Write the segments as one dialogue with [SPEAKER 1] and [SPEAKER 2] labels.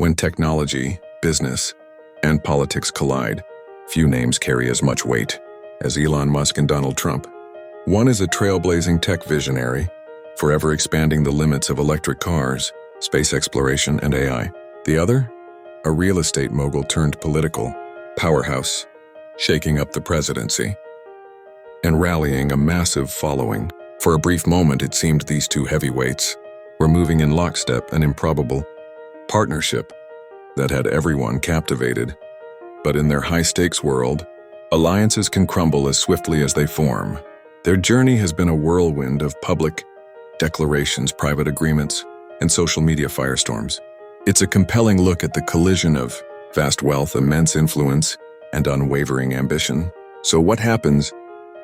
[SPEAKER 1] When technology, business, and politics collide, few names carry as much weight as Elon Musk and Donald Trump. One is a trailblazing tech visionary, forever expanding the limits of electric cars, space exploration, and AI. The other, a real estate mogul turned political powerhouse, shaking up the presidency and rallying a massive following. For a brief moment, it seemed these two heavyweights were moving in lockstep, an improbable partnership that had everyone captivated. But in their high-stakes world, alliances can crumble as swiftly as they form. Their journey has been a whirlwind of public declarations, private agreements, and social media firestorms. It's a compelling look at the collision of vast wealth, immense influence, and unwavering ambition. So what happens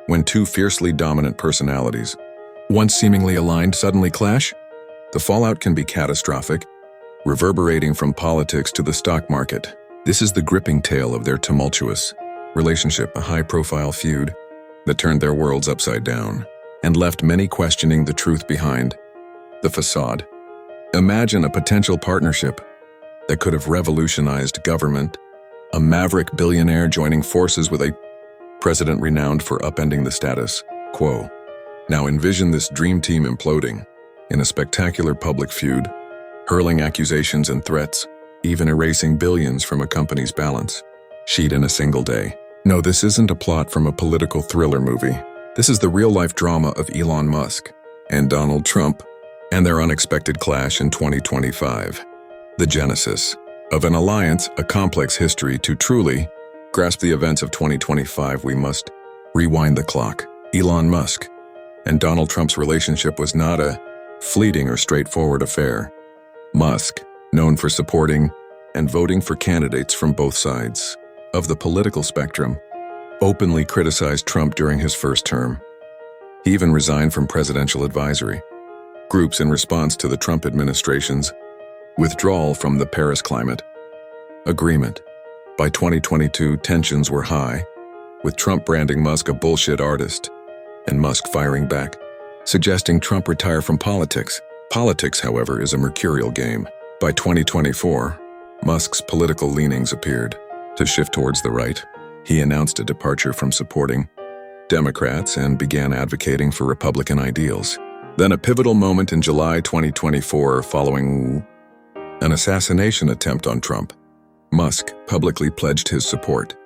[SPEAKER 1] when two fiercely dominant personalities, once seemingly aligned, suddenly clash? The fallout can be catastrophic, reverberating from politics to the stock market. This is the gripping tale of their tumultuous relationship, a high-profile feud that turned their worlds upside down and left many questioning the truth behind the facade. Imagine a potential partnership that could have revolutionized government, a maverick billionaire joining forces with a president renowned for upending the status quo. Now envision this dream team imploding in a spectacular public feud, hurling accusations and threats, even erasing billions from a company's balance sheet in a single day. No, this isn't a plot from a political thriller movie. This is the real-life drama of Elon Musk and Donald Trump and their unexpected clash in 2025. The genesis of an alliance, a complex history. To truly grasp the events of 2025, we must rewind the clock. Elon Musk and Donald Trump's relationship was not a fleeting or straightforward affair. Musk, known for supporting and voting for candidates from both sides of the political spectrum, openly criticized Trump during his first term. He even resigned from presidential advisory groups in response to the Trump administration's withdrawal from the Paris Climate Agreement. By 2022, tensions were high, with Trump branding Musk a bullshit artist and Musk firing back, suggesting Trump retire from politics. Politics, however, is a mercurial game. By 2024, Musk's political leanings appeared to shift towards the right. He announced a departure from supporting Democrats and began advocating for Republican ideals. Then a pivotal moment in July 2024, following an assassination attempt on Trump, Musk publicly pledged his support.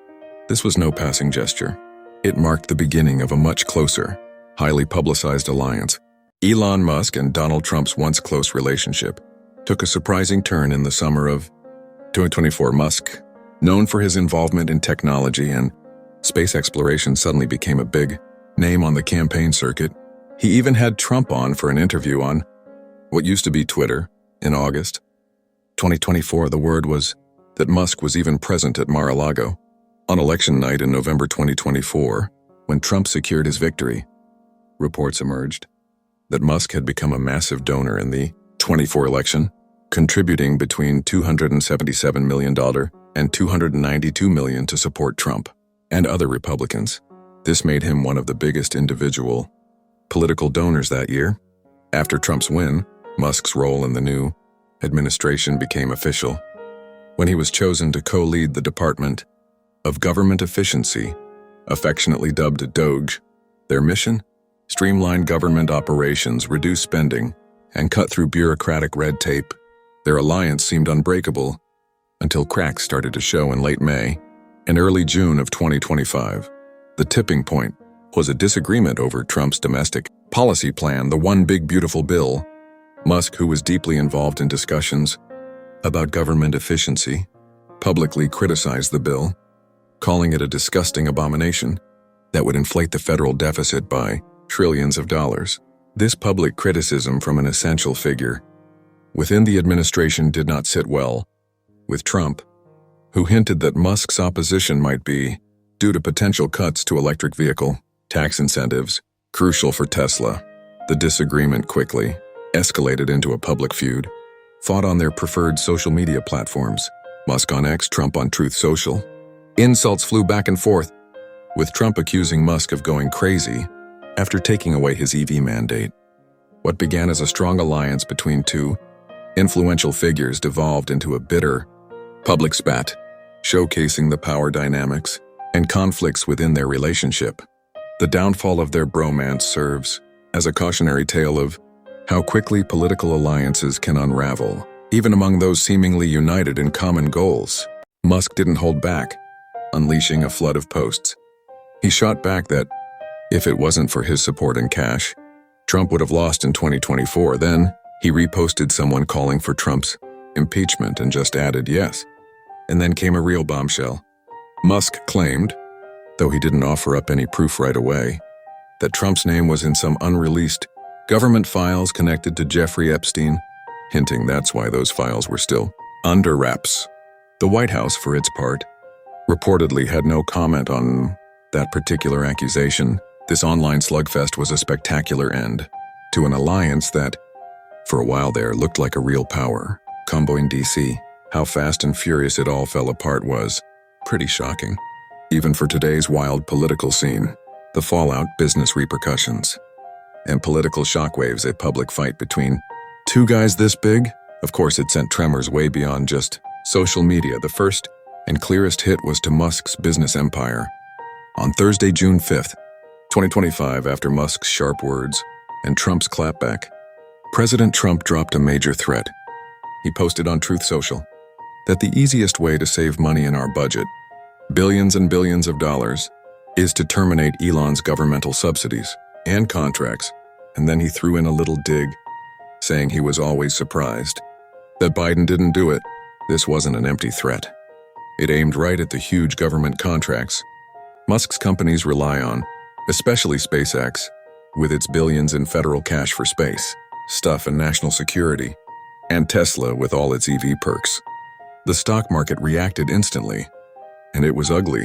[SPEAKER 1] This was no passing gesture. It marked the beginning of a much closer, highly publicized alliance. Elon Musk and Donald Trump's once close relationship took a surprising turn in the summer of 2024. Musk, known for his involvement in technology and space exploration, suddenly became a big name on the campaign circuit. He even had Trump on for an interview on what used to be Twitter in August 2024. The word was that Musk was even present at Mar-a-Lago on election night in November 2024, when Trump secured his victory. Reports emerged that Musk had become a massive donor in the 24 election, contributing between $277 million and $292 million to support Trump and other Republicans. This made him one of the biggest individual political donors that year. After Trump's win, Musk's role in the new administration became official when he was chosen to co-lead the Department of Government Efficiency, affectionately dubbed DOGE. Their mission? Streamline government operations, reduce spending, and cut through bureaucratic red tape. Their alliance seemed unbreakable until cracks started to show in late May and early June of 2025. The tipping point was a disagreement over Trump's domestic policy plan, the One Big Beautiful Bill. Musk, who was deeply involved in discussions about government efficiency, publicly criticized the bill, calling it a disgusting abomination that would inflate the federal deficit by trillions of dollars. This public criticism from an essential figure within the administration did not sit well with Trump, who hinted that Musk's opposition might be due to potential cuts to electric vehicle tax incentives, crucial for Tesla. The disagreement quickly escalated into a public feud, fought on their preferred social media platforms, Musk on X, Trump on Truth Social. Insults flew back and forth, with Trump accusing Musk of going crazy after taking away his EV mandate. What began as a strong alliance between two influential figures devolved into a bitter, public spat, showcasing the power dynamics and conflicts within their relationship. The downfall of their bromance serves as a cautionary tale of how quickly political alliances can unravel, even among those seemingly united in common goals. Musk didn't hold back, unleashing a flood of posts. He shot back that, if it wasn't for his support and cash, Trump would have lost in 2024. Then, he reposted someone calling for Trump's impeachment and just added yes. And then came a real bombshell. Musk claimed, though he didn't offer up any proof right away, that Trump's name was in some unreleased government files connected to Jeffrey Epstein, hinting that's why those files were still under wraps. The White House, for its part, reportedly had no comment on that particular accusation. This online slugfest was a spectacular end to an alliance that, for a while there, looked like a real power combo in D.C. How fast and furious it all fell apart was pretty shocking. Even for today's wild political scene, the fallout, business repercussions, and political shockwaves, a public fight between two guys this big, of course it sent tremors way beyond just social media. The first and clearest hit was to Musk's business empire. On Thursday, June 5th, 2025, after Musk's sharp words and Trump's clapback, President Trump dropped a major threat. He posted on Truth Social that the easiest way to save money in our budget, billions and billions of dollars, is to terminate Elon's governmental subsidies and contracts, and then he threw in a little dig, saying he was always surprised that Biden didn't do it. This wasn't an empty threat. It aimed right at the huge government contracts Musk's companies rely on, especially SpaceX, with its billions in federal cash for space, stuff and national security, and Tesla with all its EV perks. The stock market reacted instantly, and it was ugly.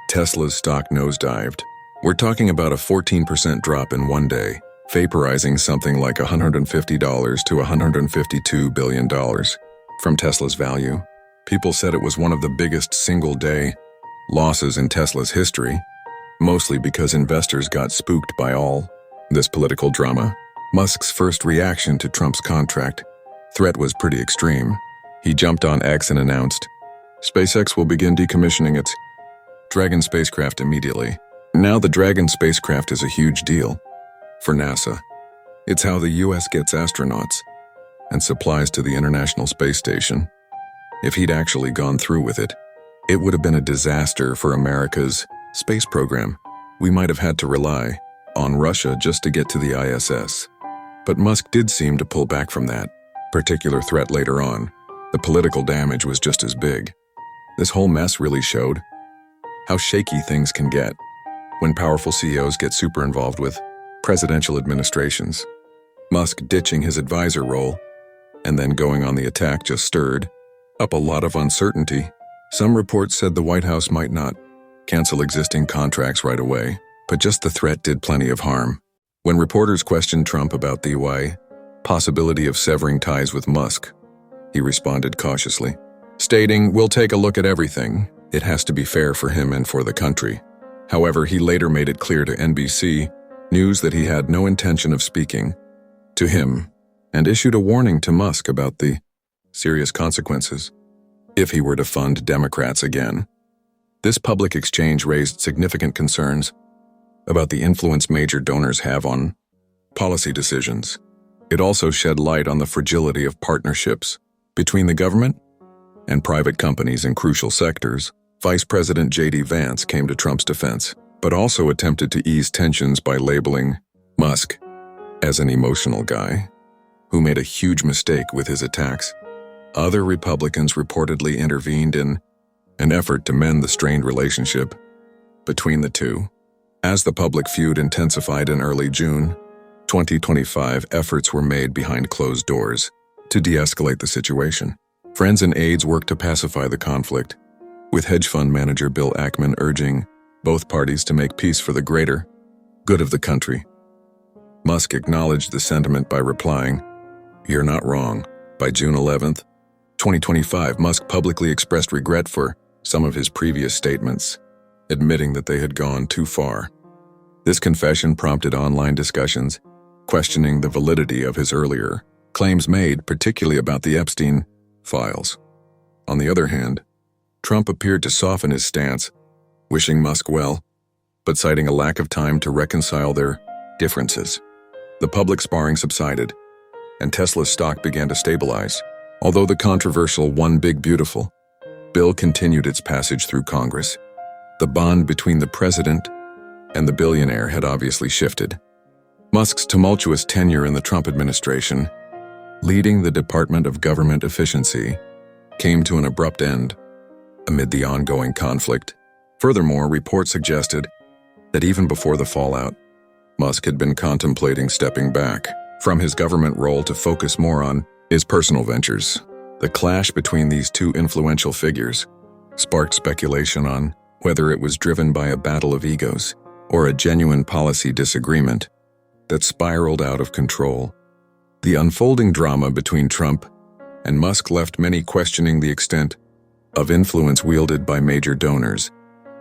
[SPEAKER 1] Tesla's stock nosedived. We're talking about a 14% drop in one day, vaporizing something like $150 to $152 billion from Tesla's value. People said it was one of the biggest single-day losses in Tesla's history, mostly because investors got spooked by all this political drama. Musk's first reaction to Trump's contract threat was pretty extreme. He jumped on X and announced, SpaceX will begin decommissioning its Dragon spacecraft immediately. Now the Dragon spacecraft is a huge deal for NASA. It's how the US gets astronauts and supplies to the International Space Station. If he'd actually gone through with it, it would have been a disaster for America's space program. We might have had to rely on Russia just to get to the ISS. But Musk did seem to pull back from that particular threat later on. The political damage was just as big. This whole mess really showed how shaky things can get when powerful CEOs get super involved with presidential administrations. Musk ditching his advisor role and then going on the attack just stirred up a lot of uncertainty. Some reports said the White House might not cancel existing contracts right away, but just the threat did plenty of harm. When reporters questioned Trump about the possibility of severing ties with Musk, he responded cautiously, stating, "We'll take a look at everything. It has to be fair for him and for the country." However, he later made it clear to NBC News that he had no intention of speaking to him and issued a warning to Musk about the serious consequences if he were to fund Democrats again. This public exchange raised significant concerns about the influence major donors have on policy decisions. It also shed light on the fragility of partnerships between the government and private companies in crucial sectors. Vice President J.D. Vance came to Trump's defense, but also attempted to ease tensions by labeling Musk as an emotional guy who made a huge mistake with his attacks. Other Republicans reportedly intervened in an effort to mend the strained relationship between the two. As the public feud intensified in early June 2025, efforts were made behind closed doors to de-escalate the situation. Friends and aides worked to pacify the conflict, with hedge fund manager Bill Ackman urging both parties to make peace for the greater good of the country. Musk acknowledged the sentiment by replying, "You're not wrong." By June 11th, 2025, Musk publicly expressed regret for some of his previous statements, admitting that they had gone too far. This confession prompted online discussions, questioning the validity of his earlier claims made, particularly about the Epstein files. On the other hand, Trump appeared to soften his stance, wishing Musk well, but citing a lack of time to reconcile their differences. The public sparring subsided, and Tesla's stock began to stabilize. Although the controversial One Big Beautiful bill continued its passage through Congress, the bond between the president and the billionaire had obviously shifted. Musk's tumultuous tenure in the Trump administration, leading the Department of Government Efficiency, came to an abrupt end amid the ongoing conflict. Furthermore, reports suggested that even before the fallout, Musk had been contemplating stepping back from his government role to focus more on his personal ventures. The clash between these two influential figures sparked speculation on whether it was driven by a battle of egos or a genuine policy disagreement that spiraled out of control. The unfolding drama between Trump and Musk left many questioning the extent of influence wielded by major donors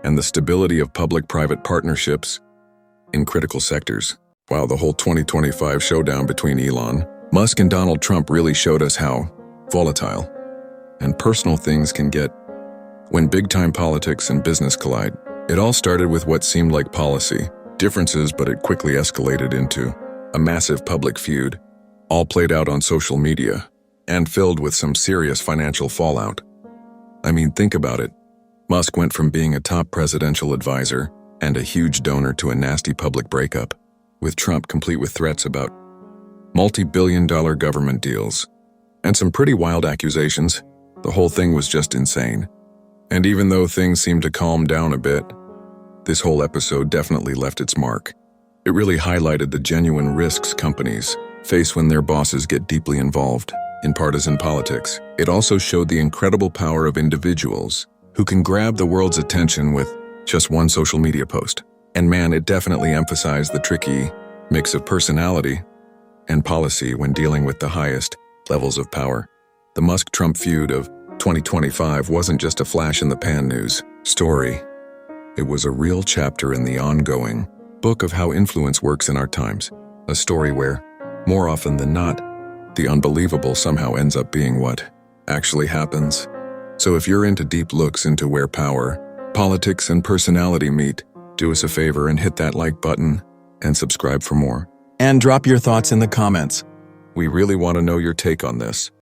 [SPEAKER 1] and the stability of public-private partnerships in critical sectors. While the whole 2025 showdown between Elon Musk and Donald Trump really showed us how volatile and personal things can get when big-time politics and business collide. It all started with what seemed like policy differences, but it quickly escalated into a massive public feud, all played out on social media and filled with some serious financial fallout. I mean, think about it. Musk went from being a top presidential advisor and a huge donor to a nasty public breakup, with Trump complete with threats about multi-billion-dollar government deals and some pretty wild accusations. The whole thing was just insane. And even though things seemed to calm down a bit, this whole episode definitely left its mark. It really highlighted the genuine risks companies face when their bosses get deeply involved in partisan politics. It also showed the incredible power of individuals who can grab the world's attention with just one social media post. And man, it definitely emphasized the tricky mix of personality and policy when dealing with the highest levels of power. The Musk-Trump feud of 2025 wasn't just a flash-in-the-pan news story. It was a real chapter in the ongoing book of how influence works in our times, a story where, more often than not, the unbelievable somehow ends up being what actually happens. So if you're into deep looks into where power, politics, and personality meet, do us a favor and hit that like button and subscribe for more. And drop your thoughts in the comments. We really want to know your take on this.